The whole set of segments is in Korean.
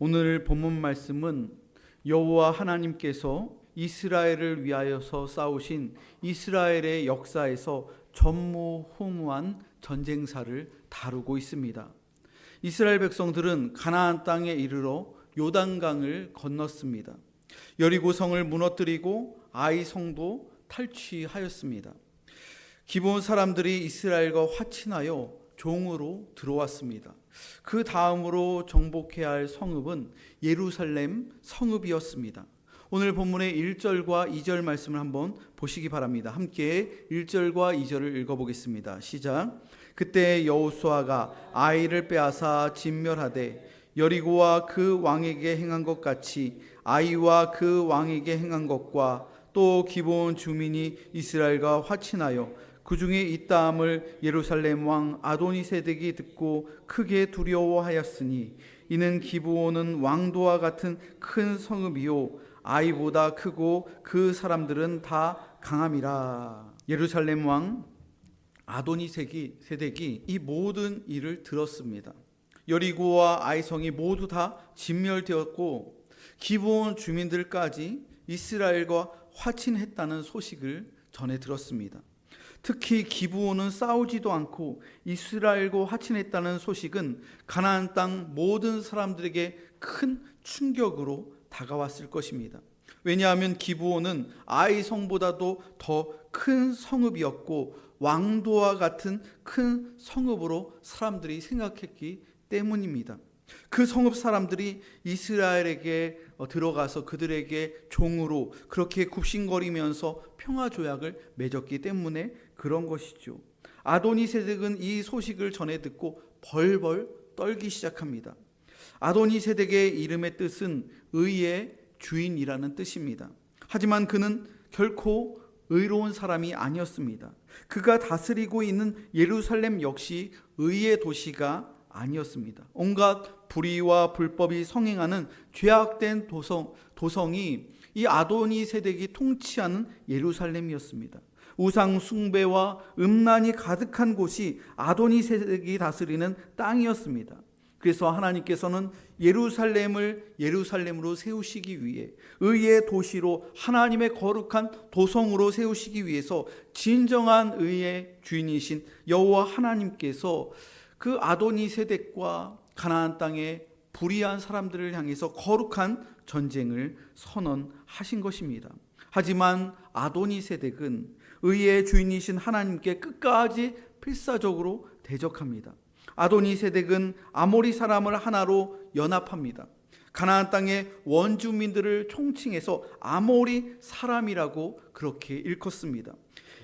오늘 본문 말씀은 여호와 하나님께서 이스라엘을 위하여서 싸우신 이스라엘의 역사에서 전무후무한 전쟁사를 다루고 있습니다. 이스라엘 백성들은 가나안 땅에 이르러 요단강을 건넜습니다. 여리고 성을 무너뜨리고 아이 성도 탈취하였습니다. 기브온 사람들이 이스라엘과 화친하여 종으로 들어왔습니다. 그 다음으로 정복해야 할 성읍은 예루살렘 성읍이었습니다. 오늘 본문의 1절과 2절 말씀을 한번 보시기 바랍니다. 함께 1절과 2절을 읽어보겠습니다. 시작. 그때 여호수아가 아이를 빼앗아 진멸하되 여리고와 그 왕에게 행한 것 같이 아이와 그 왕에게 행한 것과 또 기브온 주민이 이스라엘과 화친하여 그 중에 있다함을 예루살렘 왕 아도니세덱이 듣고 크게 두려워하였으니 이는 기브온은 왕도와 같은 큰 성읍이요 아이보다 크고 그 사람들은 다 강함이라. 예루살렘 왕 아도니세덱이 이 모든 일을 들었습니다. 여리고와 아이성이 모두 다 진멸되었고 기브온 주민들까지 이스라엘과 화친했다는 소식을 전해 들었습니다. 특히 기브온은 싸우지도 않고 이스라엘과 화친했다는 소식은 가나안 땅 모든 사람들에게 큰 충격으로 다가왔을 것입니다. 왜냐하면 기브온은 아이 성보다도 더 큰 성읍이었고 왕도와 같은 큰 성읍으로 사람들이 생각했기 때문입니다. 그 성읍 사람들이 이스라엘에게 들어가서 그들에게 종으로 그렇게 굽신거리면서 평화조약을 맺었기 때문에 그런 것이죠. 아도니세덱은 이 소식을 전해 듣고 벌벌 떨기 시작합니다. 아도니세덱의 이름의 뜻은 의의 주인이라는 뜻입니다. 하지만 그는 결코 의로운 사람이 아니었습니다. 그가 다스리고 있는 예루살렘 역시 의의 도시가 아니었습니다. 온갖 불의와 불법이 성행하는 죄악된 도성이 이 아도니세덱이 통치하는 예루살렘이었습니다. 우상 숭배와 음란이 가득한 곳이 아도니세덱이 다스리는 땅이었습니다. 그래서 하나님께서는 예루살렘을 예루살렘으로 세우시기 위해 의의 도시로 하나님의 거룩한 도성으로 세우시기 위해서 진정한 의의 주인이신 여호와 하나님께서 그 아도니세덱과 가나안 땅의 불의한 사람들을 향해서 거룩한 전쟁을 선언하신 것입니다. 하지만 아도니세덱은 의의 주인이신 하나님께 끝까지 필사적으로 대적합니다. 아도니세덱은 아모리 사람을 하나로 연합합니다. 가나안 땅의 원주민들을 총칭해서 아모리 사람이라고 그렇게 일컫습니다.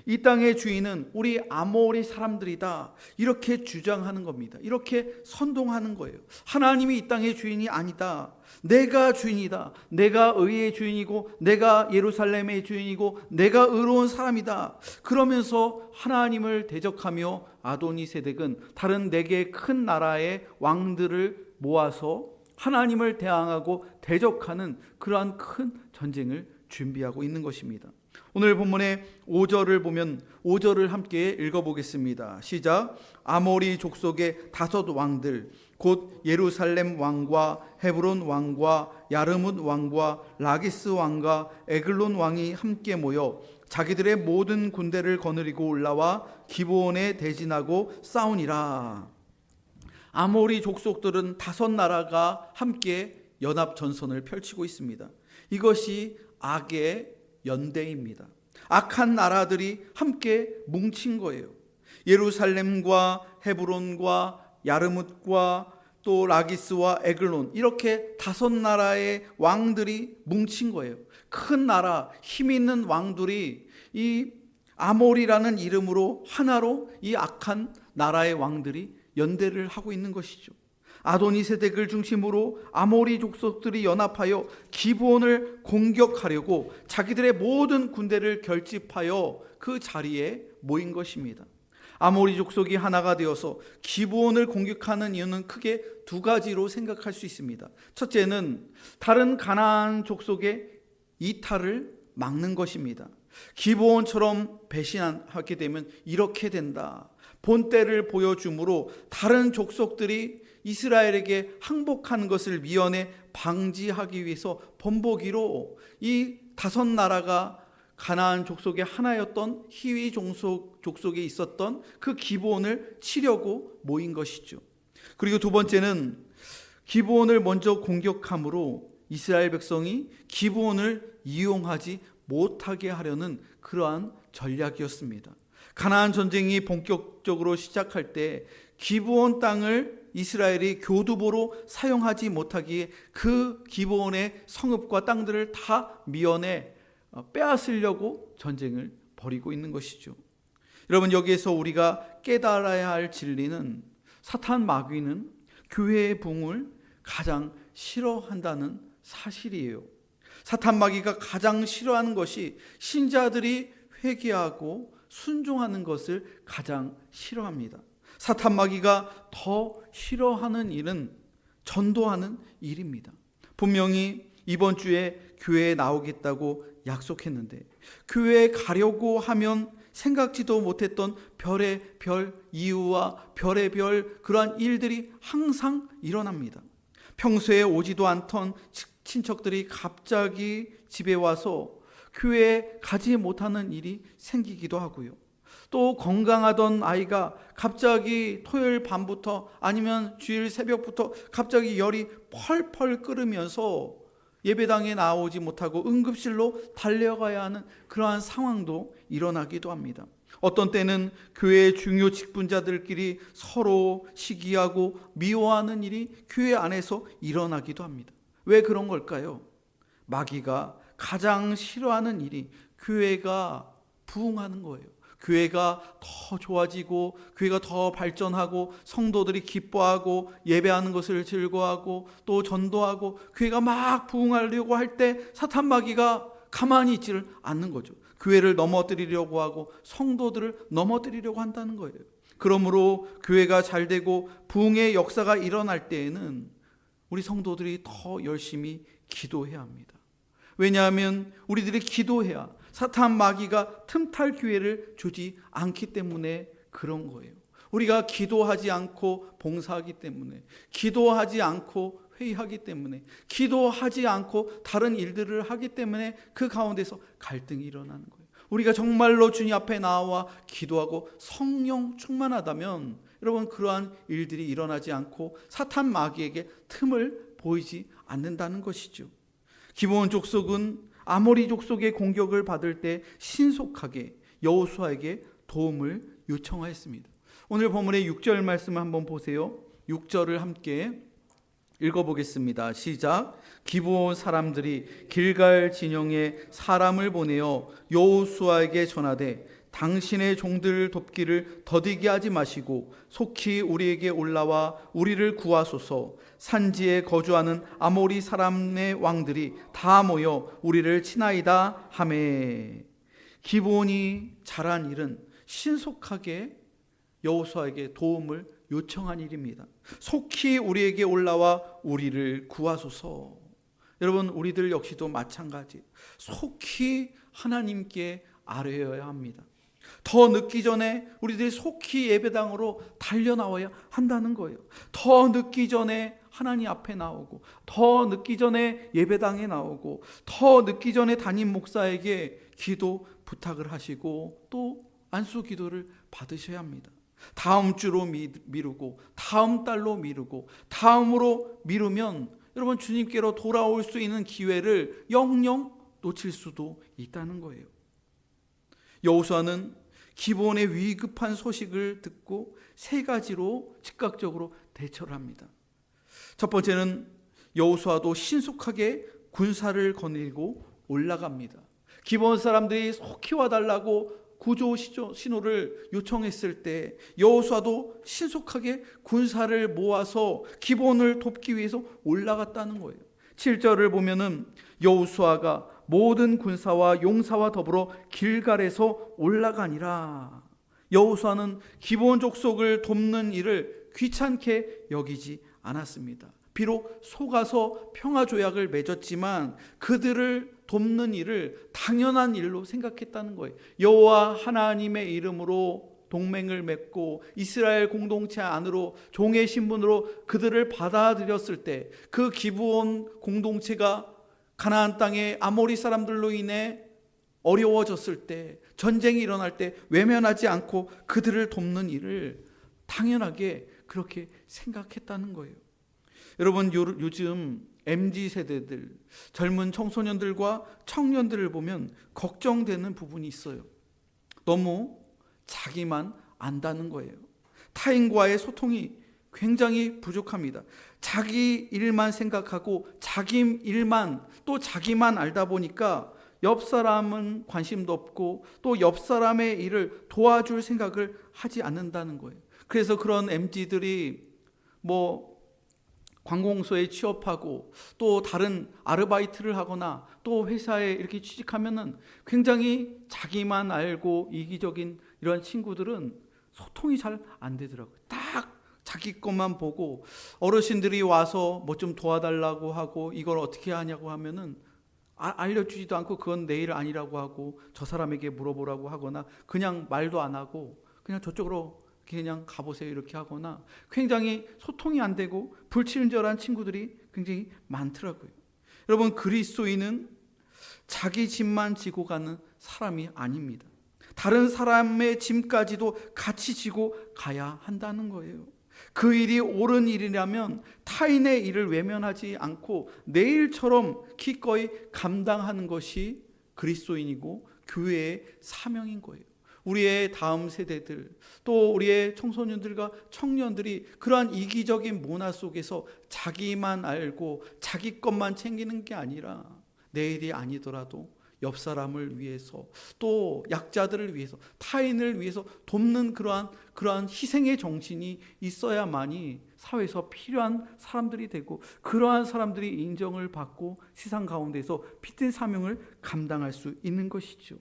이 땅의 주인은 우리 아모리 사람들이다 이렇게 주장하는 겁니다. 이렇게 선동하는 거예요. 하나님이 이 땅의 주인이 아니다. 내가 주인이다. 내가 의의 주인이고 내가 예루살렘의 주인이고 내가 의로운 사람이다. 그러면서 하나님을 대적하며 아도니세덱은 다른 4개 큰 나라의 왕들을 모아서 하나님을 대항하고 대적하는 그러한 큰 전쟁을 준비하고 있는 것입니다. 오늘 본문의 5절을 보면 5절을 함께 읽어보겠습니다. 시작. 아모리 족속의 5 왕들 곧 예루살렘 왕과 헤브론 왕과 야르뭇 왕과 라기스 왕과 에글론 왕이 함께 모여 자기들의 모든 군대를 거느리고 올라와 기브온에 대진하고 싸우니라. 아모리 족속들은 5 나라가 함께 연합 전선을 펼치고 있습니다. 이것이 악의 연대입니다. 악한 나라들이 함께 뭉친 거예요. 예루살렘과 헤브론과 야르뭇과 또 라기스와 에글론 이렇게 5 나라의 왕들이 뭉친 거예요. 큰 나라, 힘 있는 왕들이 이 아모리라는 이름으로 하나로 이 악한 나라의 왕들이 연대를 하고 있는 것이죠. 아도니세덱을 중심으로 아모리 족속들이 연합하여 기브온을 공격하려고 자기들의 모든 군대를 결집하여 그 자리에 모인 것입니다. 아모리 족속이 하나가 되어서 기브온을 공격하는 이유는 크게 2 가지로 생각할 수 있습니다. 첫째는 다른 가나안 족속의 이탈을 막는 것입니다. 기브온처럼 배신하게 되면 이렇게 된다. 본때를 보여주므로 다른 족속들이 이스라엘에게 항복하는 것을 미연에 방지하기 위해서 본보기로 이 5나라가 가나안 족속의 하나였던 히위 족속에 있었던 그 기브온을 치려고 모인 것이죠. 그리고 두 번째는 기브온을 먼저 공격함으로 이스라엘 백성이 기브온을 이용하지 못하게 하려는 그러한 전략이었습니다. 가나안 전쟁이 본격적으로 시작할 때 기브온 땅을 이스라엘이 교두보로 사용하지 못하기에 그 기브온의 성읍과 땅들을 다 미연에 빼앗으려고 전쟁을 벌이고 있는 것이죠. 여러분, 여기에서 우리가 깨달아야 할 진리는 사탄 마귀는 교회의 부흥을 가장 싫어한다는 사실이에요. 사탄 마귀가 가장 싫어하는 것이 신자들이 회개하고 순종하는 것을 가장 싫어합니다. 사탄 마귀가 더 싫어하는 일은 전도하는 일입니다. 분명히 이번 주에 교회에 나오겠다고 약속했는데 교회에 가려고 하면 생각지도 못했던 별의 별 이유와 별의 별 그러한 일들이 항상 일어납니다. 평소에 오지도 않던 친척들이 갑자기 집에 와서 교회에 가지 못하는 일이 생기기도 하고요. 또 건강하던 아이가 갑자기 토요일 밤부터 아니면 주일 새벽부터 갑자기 열이 펄펄 끓으면서 예배당에 나오지 못하고 응급실로 달려가야 하는 그러한 상황도 일어나기도 합니다. 어떤 때는 교회의 중요 직분자들끼리 서로 시기하고 미워하는 일이 교회 안에서 일어나기도 합니다. 왜 그런 걸까요? 마귀가 가장 싫어하는 일이 교회가 부흥하는 거예요. 교회가 더 좋아지고 교회가 더 발전하고 성도들이 기뻐하고 예배하는 것을 즐거워하고 또 전도하고 교회가 막 부흥하려고 할 때 사탄 마귀가 가만히 있지를 않는 거죠. 교회를 넘어뜨리려고 하고 성도들을 넘어뜨리려고 한다는 거예요. 그러므로 교회가 잘 되고 부흥의 역사가 일어날 때에는 우리 성도들이 더 열심히 기도해야 합니다. 왜냐하면 우리들이 기도해야 사탄 마귀가 틈탈 기회를 주지 않기 때문에 그런 거예요. 우리가 기도하지 않고 봉사하기 때문에, 기도하지 않고 회의하기 때문에, 기도하지 않고 다른 일들을 하기 때문에 그 가운데서 갈등이 일어나는 거예요. 우리가 정말로 주님 앞에 나와 기도하고 성령 충만하다면 여러분 그러한 일들이 일어나지 않고 사탄 마귀에게 틈을 보이지 않는다는 것이죠. 기브온 족속은 아모리 족속의 공격을 받을 때 신속하게 여호수아에게 도움을 요청하였습니다. 오늘 본문의 6절 말씀을 한번 보세요. 6절을 함께 읽어보겠습니다. 시작. 기브온 사람들이 길갈 진영에 사람을 보내어 여호수아에게 전하되 당신의 종들 돕기를 더디게 하지 마시고 속히 우리에게 올라와 우리를 구하소서. 산지에 거주하는 아모리 사람의 왕들이 다 모여 우리를 치나이다 하매. 기브온이 잘한 일은 신속하게 여호수아에게 도움을 요청한 일입니다. 속히 우리에게 올라와 우리를 구하소서. 여러분 우리들 역시도 마찬가지. 속히 하나님께 아뢰어야 합니다. 더 늦기 전에 우리들이 속히 예배당으로 달려나와야 한다는 거예요. 더 늦기 전에 하나님 앞에 나오고, 더 늦기 전에 예배당에 나오고, 더 늦기 전에 담임 목사에게 기도 부탁을 하시고 또 안수 기도를 받으셔야 합니다. 다음 주로 미루고 다음 달로 미루고 다음으로 미루면 여러분 주님께로 돌아올 수 있는 기회를 영영 놓칠 수도 있다는 거예요. 여호수아는 기브온의 위급한 소식을 듣고 세 가지로 즉각적으로 대처를 합니다. 첫 번째는 여호수아도 신속하게 군사를 거느리고 올라갑니다. 기브온 사람들이 속히 와달라고 구조 신호를 요청했을 때 여호수아도 신속하게 군사를 모아서 기브온을 돕기 위해서 올라갔다는 거예요. 7절을 보면은 여호수아가 모든 군사와 용사와 더불어 길갈에서 올라가니라. 여호수아는 기브온 족속을 돕는 일을 귀찮게 여기지 않았습니다. 비록 속아서 평화조약을 맺었지만 그들을 돕는 일을 당연한 일로 생각했다는 거예요. 여호와 하나님의 이름으로 동맹을 맺고 이스라엘 공동체 안으로 종의 신분으로 그들을 받아들였을 때, 그 기브온 공동체가 가나안 땅의 아모리 사람들로 인해 어려워졌을 때, 전쟁이 일어날 때 외면하지 않고 그들을 돕는 일을 당연하게 그렇게 생각했다는 거예요. 여러분, 요즘 MZ세대들, 젊은 청소년들과 청년들을 보면 걱정되는 부분이 있어요. 너무 자기만 안다는 거예요. 타인과의 소통이 굉장히 부족합니다. 자기 일만 생각하고 자기 일만, 또 자기만 알다 보니까 옆 사람은 관심도 없고 또 옆 사람의 일을 도와줄 생각을 하지 않는다는 거예요. 그래서 그런 MZ들이 관공서에 취업하고 또 다른 아르바이트를 하거나 또 회사에 이렇게 취직하면은 굉장히 자기만 알고 이기적인 이런 친구들은 소통이 잘 안 되더라고요. 딱 자기 것만 보고, 어르신들이 와서 뭐 좀 도와달라고 하고 이걸 어떻게 하냐고 하면은 알려주지도 않고 그건 내 일 아니라고 하고 저 사람에게 물어보라고 하거나 그냥 말도 안 하고 그냥 저쪽으로 그냥 가보세요 이렇게 하거나, 굉장히 소통이 안 되고 불친절한 친구들이 굉장히 많더라고요. 여러분, 그리스도인은 자기 짐만 지고 가는 사람이 아닙니다. 다른 사람의 짐까지도 같이 지고 가야 한다는 거예요. 그 일이 옳은 일이라면 타인의 일을 외면하지 않고 내 일처럼 기꺼이 감당하는 것이 그리스도인이고 교회의 사명인 거예요. 우리의 다음 세대들, 또 우리의 청소년들과 청년들이 그러한 이기적인 문화 속에서 자기만 알고 자기 것만 챙기는 게 아니라 내 일이 아니더라도 옆 사람을 위해서, 또 약자들을 위해서, 타인을 위해서 돕는 그러한 희생의 정신이 있어야만이 사회에서 필요한 사람들이 되고, 그러한 사람들이 인정을 받고 세상 가운데서 빛된 사명을 감당할 수 있는 것이죠.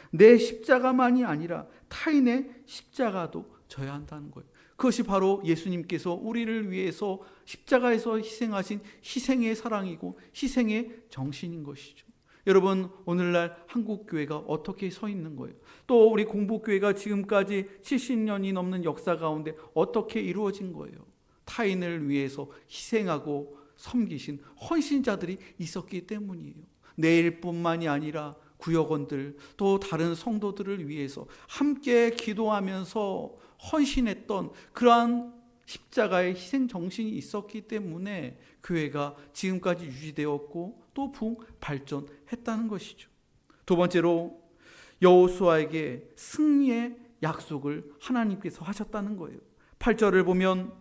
내 십자가만이 아니라 타인의 십자가도 져야 한다는 거예요. 그것이 바로 예수님께서 우리를 위해서 십자가에서 희생하신 희생의 사랑이고 희생의 정신인 것이죠. 여러분, 오늘날 한국교회가 어떻게 서 있는 거예요? 또 우리 공복교회가 지금까지 70년이 넘는 역사 가운데 어떻게 이루어진 거예요? 타인을 위해서 희생하고 섬기신 헌신자들이 있었기 때문이에요. 내일뿐만이 아니라 구역원들, 또 다른 성도들을 위해서 함께 기도하면서 헌신했던 그러한 십자가의 희생 정신이 있었기 때문에 교회가 지금까지 유지되었고 또 발전했다는 것이죠. 두 번째로, 여호수아에게 승리의 약속을 하나님께서 하셨다는 거예요. 8절을 보면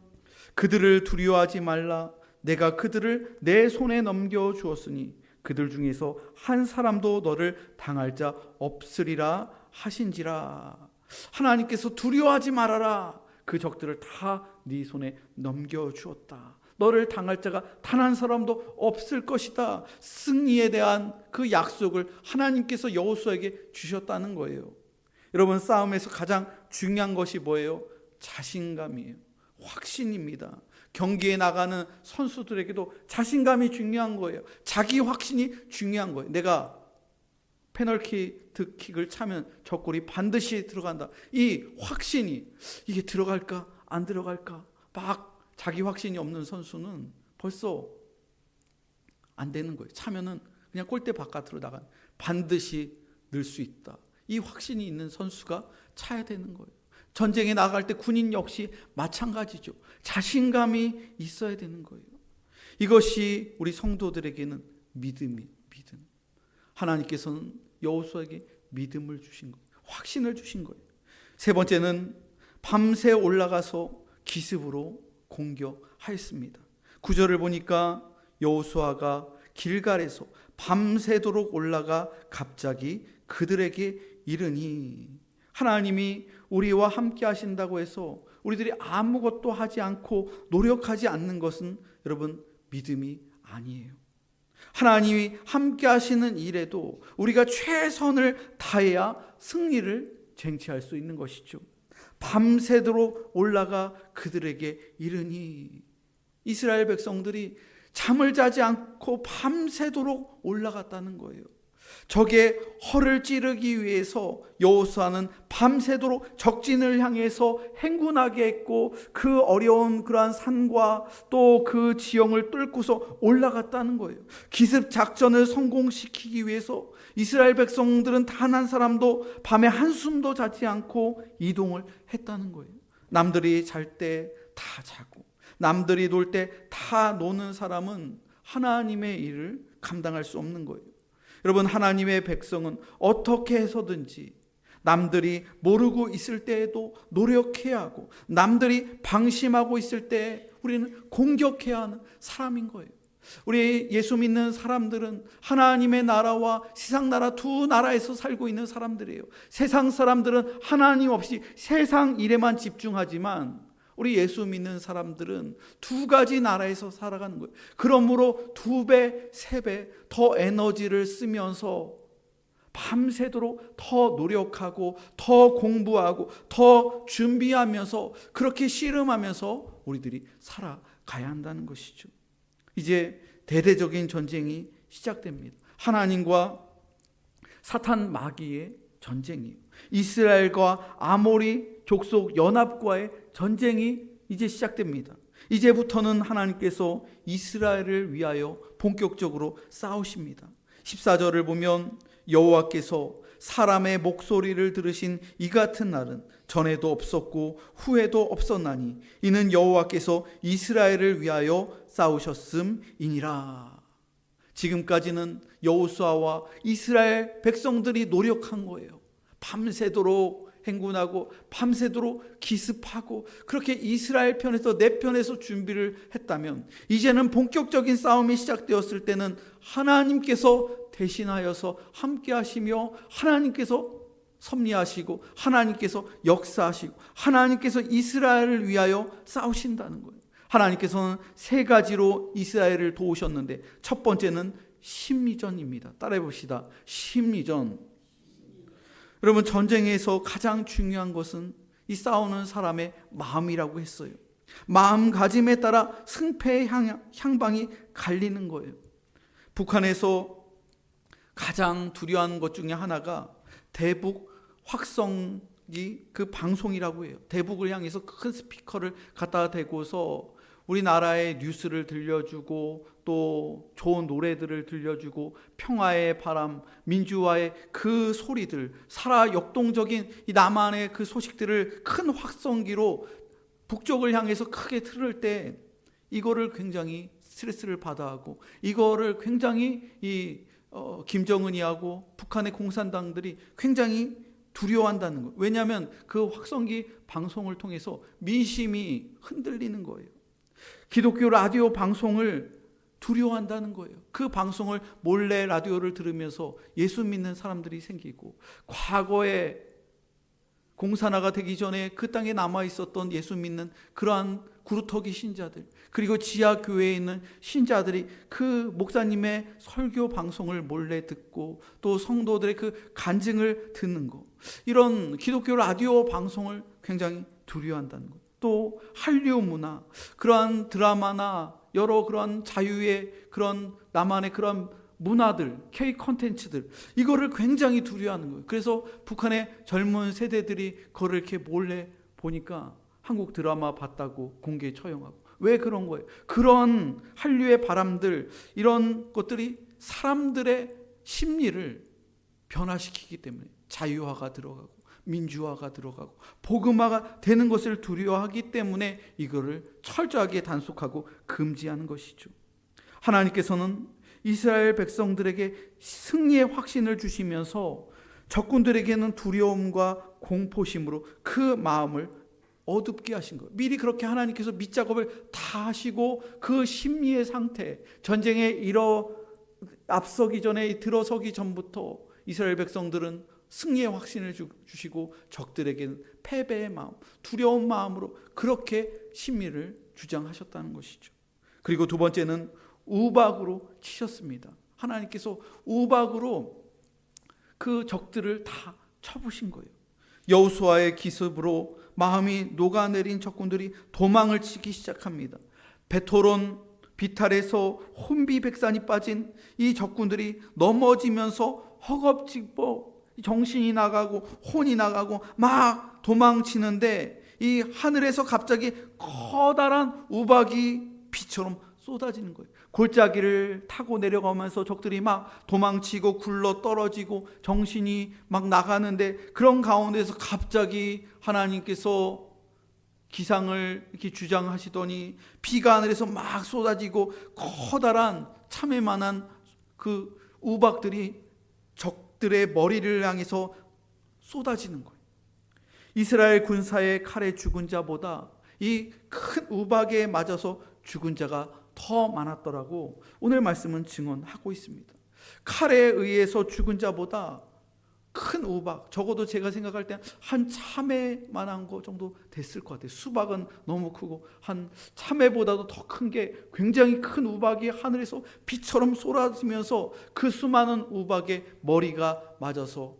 그들을 두려워하지 말라, 내가 그들을 내 손에 넘겨주었으니 그들 중에서 한 사람도 너를 당할 자 없으리라 하신지라. 하나님께서 두려워하지 말아라, 그 적들을 다 네 손에 넘겨주었다. 너를 당할 자가 단 한 사람도 없을 것이다. 승리에 대한 그 약속을 하나님께서 여호수아에게 주셨다는 거예요. 여러분, 싸움에서 가장 중요한 것이 뭐예요? 자신감이에요. 확신입니다. 경기에 나가는 선수들에게도 자신감이 중요한 거예요. 자기 확신이 중요한 거예요. 내가 페널티킥을 차면 저 골이 반드시 들어간다. 이 확신이, 이게 들어갈까 안 들어갈까 막 자기 확신이 없는 선수는 벌써 안 되는 거예요. 차면은 그냥 골대 바깥으로 나간, 반드시 넣을 수 있다. 이 확신이 있는 선수가 차야 되는 거예요. 전쟁에 나갈 때 군인 역시 마찬가지죠. 자신감이 있어야 되는 거예요. 이것이 우리 성도들에게는 믿음이에요. 믿음. 하나님께서는 여호수아에게 믿음을 주신 거예요. 확신을 주신 거예요. 세 번째는 밤새 올라가서 기습으로 공격하였습니다. 9절을 보니까 여호수아가 길갈에서 밤새도록 올라가 갑자기 그들에게 이르니, 하나님이 우리와 함께 하신다고 해서 우리들이 아무것도 하지 않고 노력하지 않는 것은 여러분 믿음이 아니에요. 하나님이 함께 하시는 일에도 우리가 최선을 다해야 승리를 쟁취할 수 있는 것이죠. 밤새도록 올라가 그들에게 이르니, 이스라엘 백성들이 잠을 자지 않고 밤새도록 올라갔다는 거예요. 적의 허를 찌르기 위해서 여호수아는 밤새도록 적진을 향해서 행군하게 했고, 그 어려운 그러한 산과 또 그 지형을 뚫고서 올라갔다는 거예요. 기습 작전을 성공시키기 위해서 이스라엘 백성들은 단 한 사람도 밤에 한숨도 자지 않고 이동을 했다는 거예요. 남들이 잘 때 다 자고 남들이 놀 때 다 노는 사람은 하나님의 일을 감당할 수 없는 거예요. 여러분, 하나님의 백성은 어떻게 해서든지 남들이 모르고 있을 때에도 노력해야 하고, 남들이 방심하고 있을 때 우리는 공격해야 하는 사람인 거예요. 우리 예수 믿는 사람들은 하나님의 나라와 세상 나라 두 나라에서 살고 있는 사람들이에요. 세상 사람들은 하나님 없이 세상 일에만 집중하지만 우리 예수 믿는 사람들은 두 가지 나라에서 살아가는 거예요. 그러므로 2배, 3배 더 에너지를 쓰면서 밤새도록 더 노력하고 더 공부하고 더 준비하면서 그렇게 씨름하면서 우리들이 살아가야 한다는 것이죠. 이제 대대적인 전쟁이 시작됩니다. 하나님과 사탄 마귀의 전쟁이에요. 이스라엘과 아모리 족속 연합과의 전쟁이 이제 시작됩니다. 이제부터는 하나님께서 이스라엘을 위하여 본격적으로 싸우십니다. 14절을 보면 여호와께서 사람의 목소리를 들으신 이 같은 날은 전에도 없었고 후에도 없었나니 이는 여호와께서 이스라엘을 위하여 싸우셨음이니라. 지금까지는 여호수아와 이스라엘 백성들이 노력한 거예요. 밤새도록 행군하고 밤새도록 기습하고 그렇게 이스라엘 편에서 내 편에서 준비를 했다면, 이제는 본격적인 싸움이 시작되었을 때는 하나님께서 대신하여서 함께 하시며 하나님께서 섭리하시고 하나님께서 역사하시고 하나님께서 이스라엘을 위하여 싸우신다는 거예요. 하나님께서는 3가지로 이스라엘을 도우셨는데, 첫 번째는 심리전입니다. 따라해 봅시다. 심리전. 여러분, 전쟁에서 가장 중요한 것은 이 싸우는 사람의 마음이라고 했어요. 마음가짐에 따라 승패의 향방이 갈리는 거예요. 북한에서 가장 두려워하는 것 중에 하나가 대북 확성기 그 방송이라고 해요. 대북을 향해서 큰 스피커를 갖다 대고서 우리나라의 뉴스를 들려주고 또 좋은 노래들을 들려주고 평화의 바람, 민주화의 그 소리들, 살아 역동적인 이 남한의 그 소식들을 큰 확성기로 북쪽을 향해서 크게 틀을 때 이거를 굉장히 스트레스를 받아하고, 이거를 굉장히 김정은이하고 북한의 공산당들이 굉장히 두려워한다는 거예요. 왜냐하면 그 확성기 방송을 통해서 민심이 흔들리는 거예요. 기독교 라디오 방송을 두려워한다는 거예요. 그 방송을 몰래 라디오를 들으면서 예수 믿는 사람들이 생기고, 과거에 공산화가 되기 전에 그 땅에 남아 있었던 예수 믿는 그러한 구루터기 신자들, 그리고 지하 교회에 있는 신자들이 그 목사님의 설교 방송을 몰래 듣고 또 성도들의 그 간증을 듣는 거, 이런 기독교 라디오 방송을 굉장히 두려워한다는 거예요. 또 한류 문화, 그러한 드라마나 여러 그런 자유의 그런 나만의 그런 문화들, K 콘텐츠들, 이거를 굉장히 두려워하는 거예요. 그래서 북한의 젊은 세대들이 그거를 이렇게 몰래 보니까 한국 드라마 봤다고 공개 처형하고. 왜 그런 거예요? 그런 한류의 바람들, 이런 것들이 사람들의 심리를 변화시키기 때문에 자유화가 들어가고 민주화가 들어가고 복음화가 되는 것을 두려워하기 때문에 이거를 철저하게 단속하고 금지하는 것이죠. 하나님께서는 이스라엘 백성들에게 승리의 확신을 주시면서 적군들에게는 두려움과 공포심으로 그 마음을 어둡게 하신 거예요. 미리 그렇게 하나님께서 밑작업을 다 하시고 그 심리의 상태, 전쟁에 앞서기 전에 들어서기 전부터 이스라엘 백성들은 승리의 확신을 주시고 적들에게는 패배의 마음, 두려운 마음으로 그렇게 심리를 주장하셨다는 것이죠. 그리고 두 번째는 우박으로 치셨습니다. 하나님께서 우박으로 그 적들을 다 쳐부신 거예요. 여호수아의 기습으로 마음이 녹아내린 적군들이 도망을 치기 시작합니다. 베토론 비탈에서 혼비백산이 빠진 이 적군들이 넘어지면서 허겁지겁 정신이 나가고 혼이 나가고 막 도망치는데, 이 하늘에서 갑자기 커다란 우박이 비처럼 쏟아지는 거예요. 골짜기를 타고 내려가면서 적들이 막 도망치고 굴러 떨어지고 정신이 막 나가는데, 그런 가운데서 갑자기 하나님께서 기상을 이렇게 주장하시더니 비가 하늘에서 막 쏟아지고 커다란 참외만한 그 우박들이 적들의 머리를 향해서 쏟아지는 거예요. 이스라엘 군사의 칼에 죽은 자보다 이 큰 우박에 맞아서 죽은 자가 더 많았더라고 오늘 말씀은 증언하고 있습니다. 칼에 의해서 죽은 자보다 큰 우박, 적어도 제가 생각할 때 한 참외만한 거 정도 됐을 것 같아요. 수박은 너무 크고 한 참외보다도 더 큰 게, 굉장히 큰 우박이 하늘에서 비처럼 쏟아지면서 그 수많은 우박에 머리가 맞아서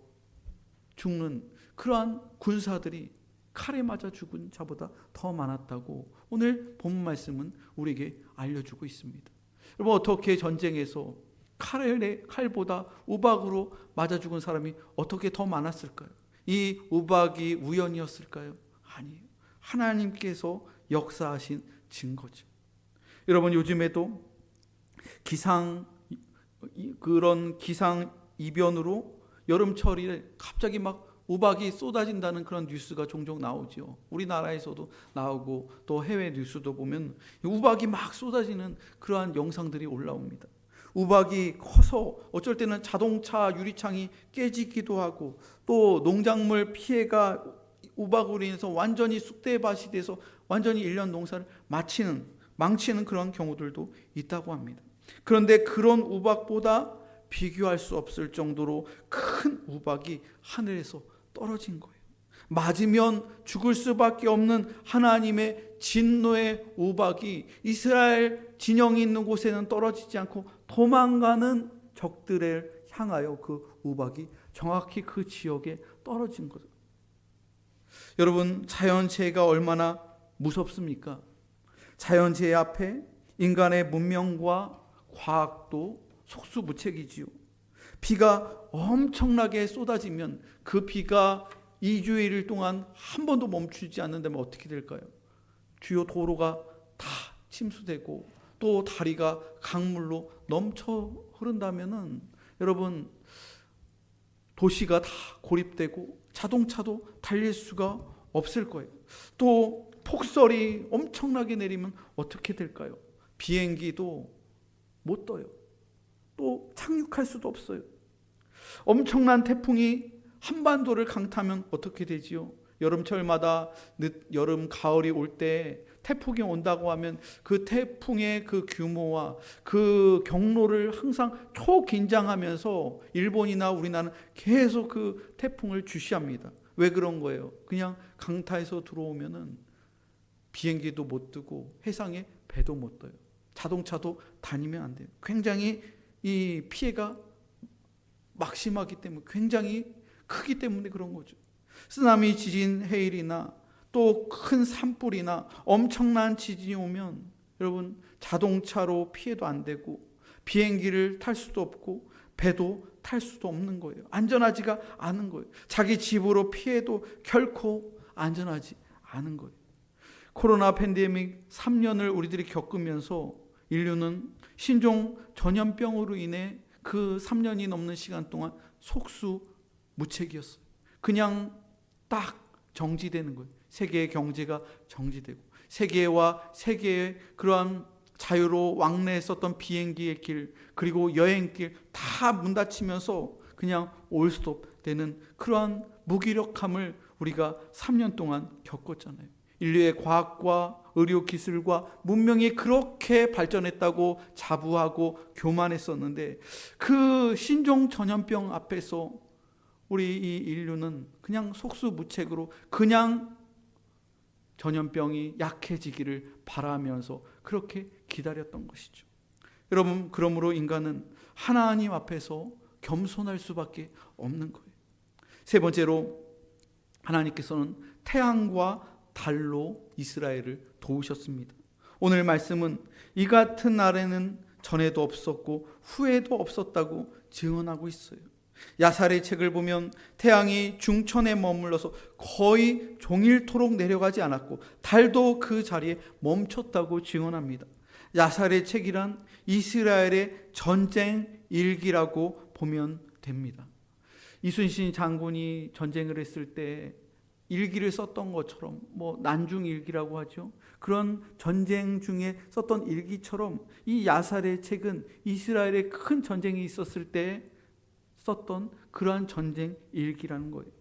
죽는 그러한 군사들이 칼에 맞아 죽은 자보다 더 많았다고 오늘 본문 말씀은 우리에게 알려주고 있습니다. 여러분, 어떻게 전쟁에서 칼보다 우박으로 맞아 죽은 사람이 어떻게 더 많았을까요? 이 우박이 우연이었을까요? 아니에요. 하나님께서 역사하신 증거죠. 여러분, 요즘에도 그런 기상 이변으로 여름철에 갑자기 막 우박이 쏟아진다는 그런 뉴스가 종종 나오죠. 우리나라에서도 나오고 또 해외 뉴스도 보면 우박이 막 쏟아지는 그러한 영상들이 올라옵니다. 우박이 커서 어쩔 때는 자동차 유리창이 깨지기도 하고, 또 농작물 피해가 우박으로 인해서 완전히 쑥대밭이 돼서 완전히 1년 농사를 망치는 그런 경우들도 있다고 합니다. 그런데 그런 우박보다 비교할 수 없을 정도로 큰 우박이 하늘에서 떨어진 거예요. 맞으면 죽을 수밖에 없는 하나님의 진노의 우박이 이스라엘 진영이 있는 곳에는 떨어지지 않고 도망가는 적들을 향하여 그 우박이 정확히 그 지역에 떨어진 거죠. 여러분, 자연재해가 얼마나 무섭습니까? 자연재해 앞에 인간의 문명과 과학도 속수무책이지요. 비가 엄청나게 쏟아지면 그 비가 2주일 동안 한 번도 멈추지 않는다면 어떻게 될까요? 주요 도로가 다 침수되고 또 다리가 강물로 넘쳐 흐른다면은 여러분, 도시가 다 고립되고 자동차도 달릴 수가 없을 거예요. 또 폭설이 엄청나게 내리면 어떻게 될까요? 비행기도 못 떠요. 또 착륙할 수도 없어요. 엄청난 태풍이 한반도를 강타하면 어떻게 되지요? 여름철마다 여름, 가을이 올 때 태풍이 온다고 하면 그 태풍의 그 규모와 그 경로를 항상 초긴장하면서 일본이나 우리나라는 계속 그 태풍을 주시합니다. 왜 그런 거예요? 그냥 강타해서 들어오면은 비행기도 못 뜨고 해상에 배도 못 떠요. 자동차도 다니면 안 돼요. 굉장히 이 피해가 막심하기 때문에, 굉장히 크기 때문에 그런 거죠. 쓰나미, 지진, 해일이나 또 큰 산불이나 엄청난 지진이 오면 여러분, 자동차로 피해도 안 되고 비행기를 탈 수도 없고 배도 탈 수도 없는 거예요. 안전하지가 않은 거예요. 자기 집으로 피해도 결코 안전하지 않은 거예요. 코로나 팬데믹 3년을 우리들이 겪으면서 인류는 신종 전염병으로 인해 그 3년이 넘는 시간 동안 속수무책이었어요. 그냥 딱 정지되는 거예요. 세계의 경제가 정지되고 세계와 세계의 그러한 자유로 왕래했었던 비행기의 길, 그리고 여행길 다 문 닫히면서 그냥 올스톱 되는 그러한 무기력함을 우리가 3년 동안 겪었잖아요. 인류의 과학과 의료 기술과 문명이 그렇게 발전했다고 자부하고 교만했었는데, 그 신종 전염병 앞에서 우리 이 인류는 그냥 속수무책으로 그냥 전염병이 약해지기를 바라면서 그렇게 기다렸던 것이죠. 여러분, 그러므로 인간은 하나님 앞에서 겸손할 수밖에 없는 거예요. 세 번째로, 하나님께서는 태양과 달로 이스라엘을 도우셨습니다. 오늘 말씀은 이 같은 날에는 전에도 없었고 후에도 없었다고 증언하고 있어요. 야살의 책을 보면 태양이 중천에 머물러서 거의 종일토록 내려가지 않았고 달도 그 자리에 멈췄다고 증언합니다. 야살의 책이란 이스라엘의 전쟁 일기라고 보면 됩니다. 이순신 장군이 전쟁을 했을 때 일기를 썼던 것처럼, 난중 일기라고 하죠. 그런 전쟁 중에 썼던 일기처럼 이 야살의 책은 이스라엘의 큰 전쟁이 있었을 때 썼던 그러한 전쟁 일기라는 거예요.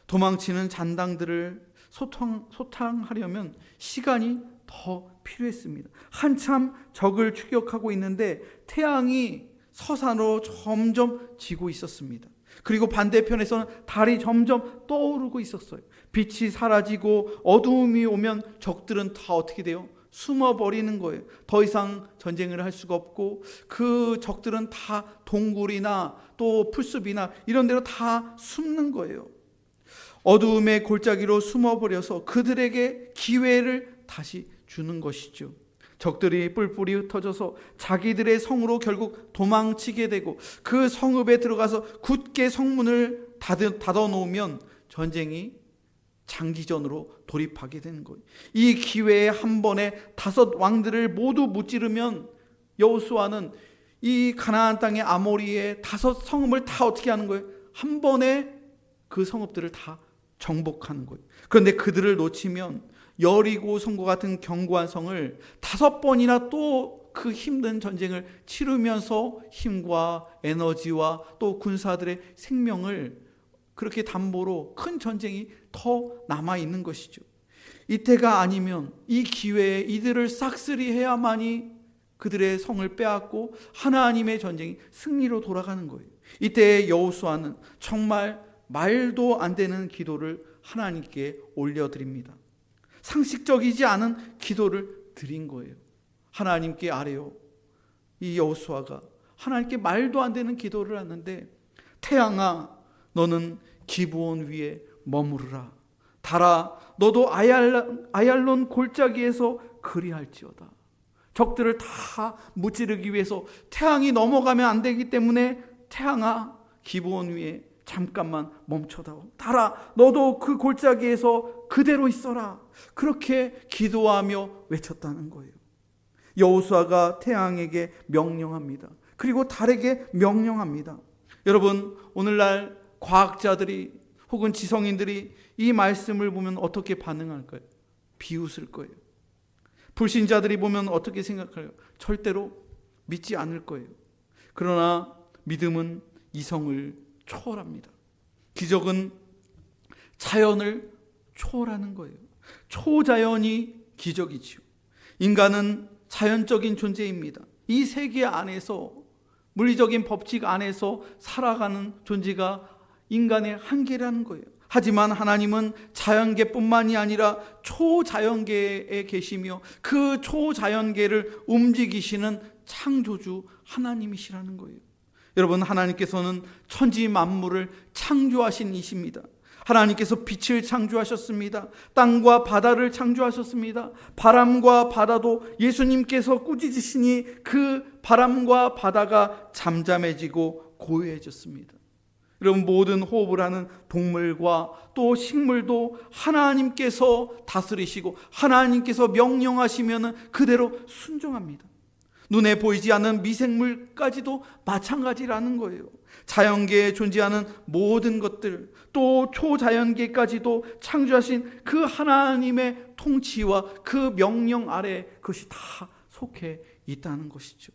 도망치는 잔당들을 소탕하려면 시간이 더 필요했습니다. 한참 적을 추격하고 있는데 태양이 서산으로 점점 지고 있었습니다. 그리고 반대편에서는 달이 점점 떠오르고 있었어요. 빛이 사라지고 어두움이 오면 적들은 다 어떻게 돼요? 숨어버리는 거예요. 더 이상 전쟁을 할 수가 없고 그 적들은 다 동굴이나 또 풀숲이나 이런 데로 다 숨는 거예요. 어두움의 골짜기로 숨어버려서 그들에게 기회를 다시 주는 것이죠. 적들이 뿔뿔이 흩어져서 자기들의 성으로 결국 도망치게 되고 그 성읍에 들어가서 굳게 성문을 닫아놓으면 전쟁이 장기전으로 돌입하게 되는 거예요. 이 기회에 한 번에 5 왕들을 모두 무찌르면 여호수아는 이 가나안 땅의 아모리의 5 성읍을 다 어떻게 하는 거예요? 한 번에 그 성읍들을 다 정복하는 거예요. 그런데 그들을 놓치면 여리고 성과 같은 견고한 성을 5번이나 또 그 힘든 전쟁을 치르면서 힘과 에너지와 또 군사들의 생명을 그렇게 담보로 큰 전쟁이 더 남아있는 것이죠. 이때가 아니면 이 기회에 이들을 싹쓸이 해야만이 그들의 성을 빼앗고 하나님의 전쟁이 승리로 돌아가는 거예요. 이때 여호수아는 정말 말도 안 되는 기도를 하나님께 올려드립니다. 상식적이지 않은 기도를 드린 거예요. 하나님께 아뢰요. 이 여호수아가 하나님께 말도 안 되는 기도를 하는데, 태양아 너는 기브온 위에 머무르라. 달아 너도 아얄론 골짜기에서 그리할지어다. 적들을 다 무찌르기 위해서 태양이 넘어가면 안 되기 때문에 태양아 기브온 위에 잠깐만 멈춰다오. 달아 너도 그 골짜기에서 그대로 있어라. 그렇게 기도하며 외쳤다는 거예요. 여호수아가 태양에게 명령합니다. 그리고 달에게 명령합니다. 여러분, 오늘날 과학자들이 혹은 지성인들이 이 말씀을 보면 어떻게 반응할까요? 비웃을 거예요. 불신자들이 보면 어떻게 생각할까요? 절대로 믿지 않을 거예요. 그러나 믿음은 이성을 초월합니다. 기적은 자연을 초월하는 거예요. 초자연이 기적이지요. 인간은 자연적인 존재입니다. 이 세계 안에서, 물리적인 법칙 안에서 살아가는 존재가 인간의 한계라는 거예요. 하지만 하나님은 자연계뿐만이 아니라 초자연계에 계시며 그 초자연계를 움직이시는 창조주 하나님이시라는 거예요. 여러분, 하나님께서는 천지 만물을 창조하신 이십니다. 하나님께서 빛을 창조하셨습니다. 땅과 바다를 창조하셨습니다. 바람과 바다도 예수님께서 꾸짖으시니 그 바람과 바다가 잠잠해지고 고요해졌습니다. 여러분, 모든 호흡을 하는 동물과 또 식물도 하나님께서 다스리시고 하나님께서 명령하시면 그대로 순종합니다. 눈에 보이지 않는 미생물까지도 마찬가지라는 거예요. 자연계에 존재하는 모든 것들, 또 초자연계까지도 창조하신 그 하나님의 통치와 그 명령 아래 그것이 다 속해 있다는 것이죠.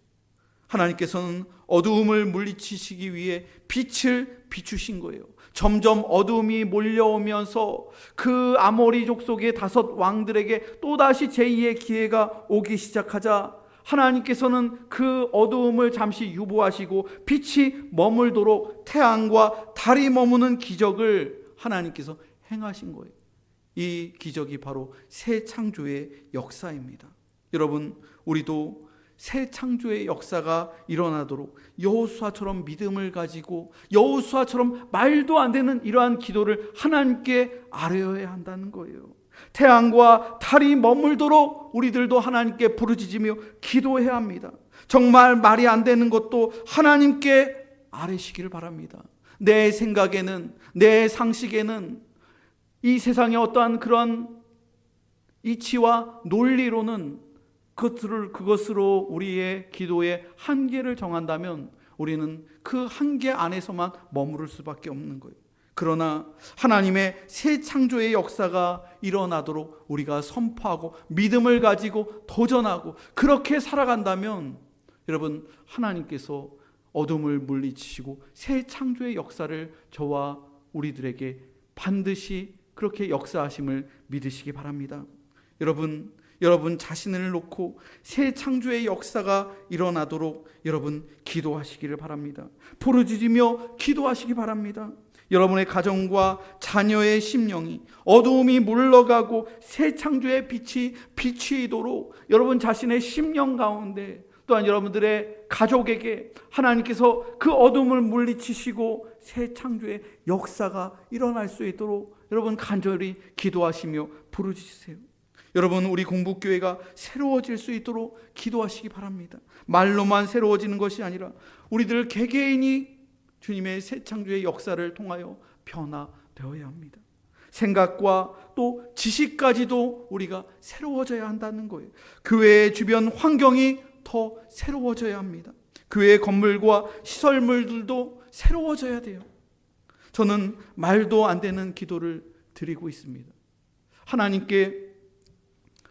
하나님께서는 어두움을 물리치시기 위해 빛을 비추신 거예요. 점점 어두움이 몰려오면서 그 아모리 족속의 5 왕들에게 또다시 제2의 기회가 오기 시작하자 하나님께서는 그 어두움을 잠시 유보하시고 빛이 머물도록 태양과 달이 머무는 기적을 하나님께서 행하신 거예요. 이 기적이 바로 새 창조의 역사입니다. 여러분, 우리도 새 창조의 역사가 일어나도록 여호수아처럼 믿음을 가지고 여호수아처럼 말도 안 되는 이러한 기도를 하나님께 아뢰어야 한다는 거예요. 태양과 달이 머물도록 우리들도 하나님께 부르짖으며 기도해야 합니다. 정말 말이 안 되는 것도 하나님께 아뢰시기를 바랍니다. 내 생각에는, 내 상식에는, 이 세상의 어떠한 그런 이치와 논리로는 그것으로 우리의 기도의 한계를 정한다면 우리는 그 한계 안에서만 머무를 수밖에 없는 거예요. 그러나 하나님의 새 창조의 역사가 일어나도록 우리가 선포하고 믿음을 가지고 도전하고 그렇게 살아간다면 여러분, 하나님께서 어둠을 물리치시고 새 창조의 역사를 저와 우리들에게 반드시 그렇게 역사하심을 믿으시기 바랍니다. 여러분 자신을 놓고 새 창조의 역사가 일어나도록 여러분 기도하시기를 바랍니다. 부르짖으며 기도하시기 바랍니다. 여러분의 가정과 자녀의 심령이 어두움이 물러가고 새 창조의 빛이 비치도록 여러분 자신의 심령 가운데 또한 여러분들의 가족에게 하나님께서 그 어둠을 물리치시고 새 창조의 역사가 일어날 수 있도록 여러분 간절히 기도하시며 부르짖으세요. 여러분, 우리 공부교회가 새로워질 수 있도록 기도하시기 바랍니다. 말로만 새로워지는 것이 아니라 우리들 개개인이 주님의 새 창조의 역사를 통하여 변화되어야 합니다. 생각과 또 지식까지도 우리가 새로워져야 한다는 거예요. 교회의 주변 환경이 더 새로워져야 합니다. 교회의 건물과 시설물들도 새로워져야 돼요. 저는 말도 안 되는 기도를 드리고 있습니다. 하나님께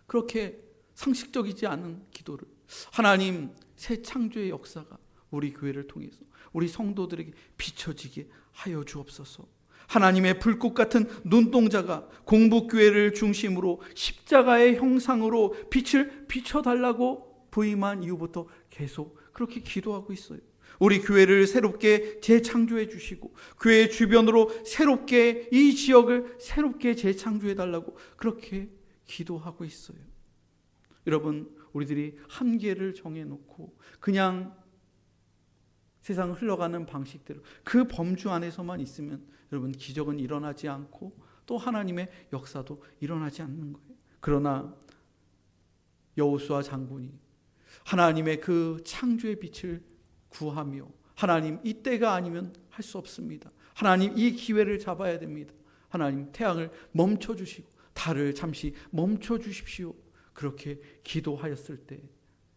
그렇게 상식적이지 않은 기도를, 하나님 새 창조의 역사가 우리 교회를 통해서 우리 성도들에게 비춰지게 하여 주옵소서. 하나님의 불꽃 같은 눈동자가 공부교회를 중심으로 십자가의 형상으로 빛을 비춰달라고 부임한 이후부터 계속 그렇게 기도하고 있어요. 우리 교회를 새롭게 재창조해 주시고 교회 주변으로 새롭게 이 지역을 새롭게 재창조해 달라고 그렇게 기도하고 있어요. 여러분, 우리들이 한계를 정해놓고 그냥 세상 흘러가는 방식대로 그 범주 안에서만 있으면 여러분 기적은 일어나지 않고 또 하나님의 역사도 일어나지 않는 거예요. 그러나 여호수아 장군이 하나님의 그 창조의 빛을 구하며 하나님 이때가 아니면 할 수 없습니다. 하나님 이 기회를 잡아야 됩니다. 하나님 태양을 멈춰주시고 달을 잠시 멈춰주십시오. 그렇게 기도하였을 때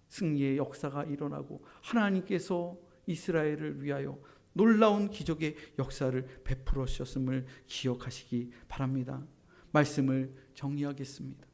승리의 역사가 일어나고 하나님께서 이스라엘을 위하여 놀라운 기적의 역사를 베풀어 주셨음을 기억하시기 바랍니다. 말씀을 정리하겠습니다.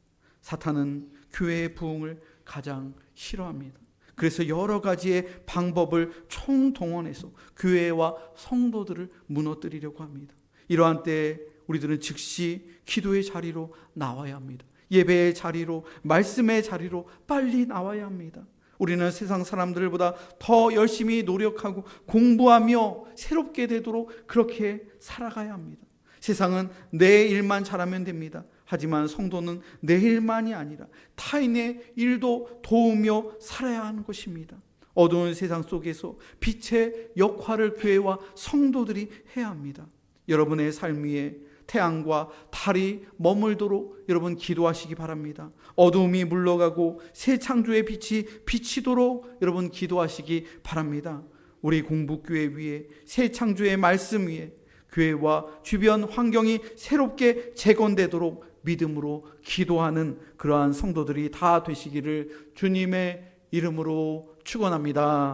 사탄은 교회의 부흥을 가장 싫어합니다. 그래서 여러 가지의 방법을 총동원해서 교회와 성도들을 무너뜨리려고 합니다. 이러한 때에 우리들은 즉시 기도의 자리로 나와야 합니다. 예배의 자리로, 말씀의 자리로 빨리 나와야 합니다. 우리는 세상 사람들보다 더 열심히 노력하고 공부하며 새롭게 되도록 그렇게 살아가야 합니다. 세상은 내 일만 잘하면 됩니다. 하지만 성도는 내 일만이 아니라 타인의 일도 도우며 살아야 하는 것입니다. 어두운 세상 속에서 빛의 역할을 교회와 성도들이 해야 합니다. 여러분의 삶 위에 태양과 달이 머물도록 여러분 기도하시기 바랍니다. 어두움이 물러가고 새 창조의 빛이 비치도록 여러분 기도하시기 바랍니다. 우리 공부교회 위에 새 창조의 말씀 위에 교회와 주변 환경이 새롭게 재건되도록 믿음으로 기도하는 그러한 성도들이 다 되시기를 주님의 이름으로 축원합니다.